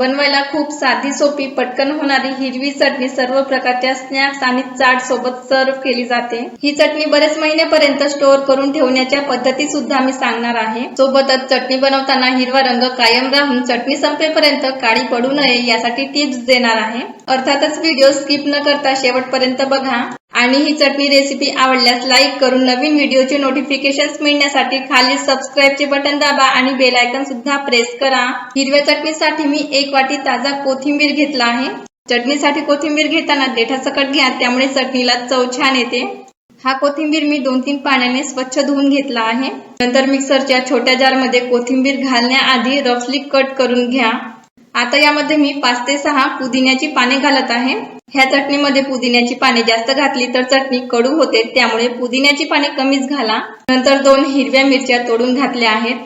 बनवायला खूप साधी सोपी पटकन होणारी हिरवी चटणी सर्व प्रकारच्या स्नॅक्स आणि चाट सोबत सर्व केली जाते। ही चटणी बरेच महिन्यापर्यंत स्टोअर करून ठेवण्याच्या पद्धती सुद्धा मी सांगणार आहे। सोबतच चटणी बनवताना हिरवा रंग कायम राहून चटणी संपेपर्यंत काळी पडू नये यासाठी टिप्स देणार आहे। अर्थातच व्हिडिओ स्किप न करता शेवटपर्यंत बघा आणि ही चटणी रेसिपी आवडल्यास लाईक करून नवीन व्हिडिओचे नोटिफिकेशन्स मिळण्यासाठी खाली सबस्क्राइबचे बटन दाबा आणि बेल आयकॉन सुद्धा प्रेस करा। हिरव्या चटणीसाठी मी 1 वाटी ताजा कोथिंबीर घेतला आहे। चटणीसाठी कोथिंबीर घेताना देठासकट घ्या, त्यामुळे चटणीला चव छान येते। हा कोथिंबीर मी 2-3 पाण्याने स्वच्छ धुवून घेतला आहे। नंतर मिक्सरच्या छोट्या जारमध्ये कोथिंबीर घालण्याआधी रफली कट करून घ्या। आता यामध्ये मी 5 ते 6 पुदिन्याची पाने घालत आहे। ह्या चटणीमध्ये पुदिन्याची पाने जास्त घातली तर चटणी कडू होते, त्यामुळे पुदिन्याची पाने कमीच घाला। नंतर 2 हिरव्या मिरच्या तोडून घातल्या आहेत।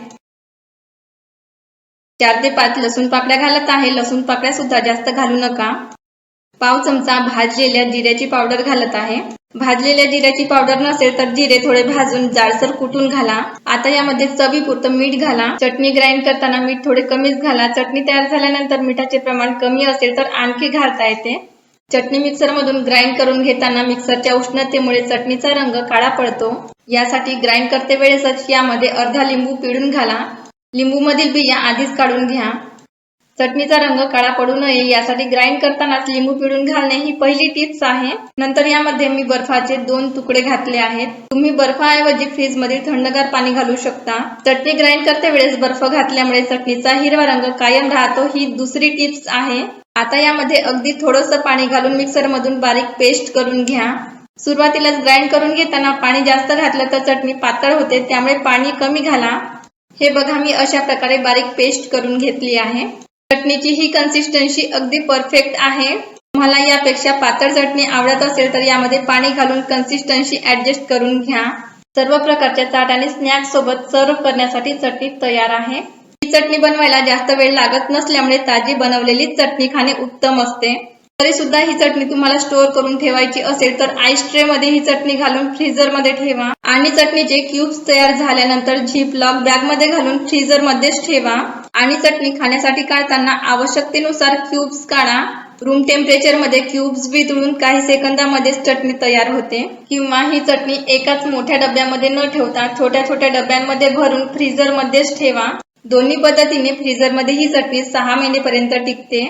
4 ते 5 लसूण पाकळ्या घालत आहे। लसूण पाकळ्या सुद्धा जास्त घालू नका। पाव चमचा भाजलेल्या जिऱ्याची पावडर घालत आहे। भाजलेल्या जिऱ्याची पावडर नसेल तर जिरे थोडे भाजून जाडसर कुटून घाला। आता यामध्ये चवीपुरतं मीठ घाला। चटणी ग्राइंड करताना मीठ थोडे कमीच घाला। चटणी तयार झाल्यानंतर मिठाचे प्रमाण कमी असेल तर आणखी घालता येते। चटणी मिक्सर मधून ग्राइंड करून घेताना मिक्सरच्या उष्णतेमुळे चटणीचा रंग काळा पडतो। यासाठी ग्राइंड करते वेळेसच यामध्ये अर्धा लिंबू पिळून घाला। लिंबू मधील बिया आधीच काढून घ्या। चटणीचा रंग काळा पडू नये यासाठी ग्राइंड करतानाच लिंबू पिळून घालणे ही पहिली टिप्स आहे। नंतर यामध्ये मी बर्फाचे 2 तुकडे घातले आहेत। तुम्ही बर्फाऐवजी फ्रीज मध्ये थंडगार पाणी घालू शकता। चटणी ग्राइंड करते वेळेस बर्फ घातल्यामुळे चटणीचा हिरवा रंग कायम राहतो, ही दुसरी टिप्स आहे। आता यामध्ये अगदी थोडंसं पाणी घालून मिक्सर मधून बारीक पेस्ट करून घ्या। सुरुवातीलाच ग्राइंड करून घेताना पाणी जास्त घातलं तर चटणी पातळ होते, त्यामुळे पाणी कमी घाला। हे बघा, मी अशा प्रकारे बारीक पेस्ट करून घेतली आहे। चटणीची ही कन्सिस्टन्सी अगदी परफेक्ट आहे। तुम्हाला यापेक्षा पातळ चटणी आवडत असेल तर यामध्ये पाणी घालून कन्सिस्टन्सी ऍडजस्ट करून घ्या। सर्व प्रकारच्या चाट आणि स्नॅक्स सोबत सर्व करण्यासाठी चटणी तयार आहे। ही चटणी बनवायला जास्त वेळ लागत नसल्यामुळे ताजी बनवलेली चटणी खाणे उत्तम असते। तरी सुद्धा ही चटणी तुम्हाला स्टोअर करून ठेवायची असेल तर आईस ट्रे मध्ये ही चटणी घालून फ्रीजर मध्ये ठेवा आणि चटणीचे क्यूब्स तयार झाल्यानंतर झिप लॉक बॅग मध्ये घालून फ्रीजर मध्येच ठेवा आणि चटणी खाण्यासाठी काढताना आवश्यकतेनुसार क्यूब्स काढा। रूम टेम्परेचर मध्ये क्यूब्स वितळून काही सेकंदामध्येच चटणी तयार होते। किंवा ही चटणी एकाच मोठ्या डब्यामध्ये न ठेवता छोट्या छोट्या डब्यांमध्ये भरून फ्रीजर मध्येच ठेवा। दोन्ही पद्धतीने फ्रीजर मध्ये ही चटणी 6 महिनेपर्यंत टिकते।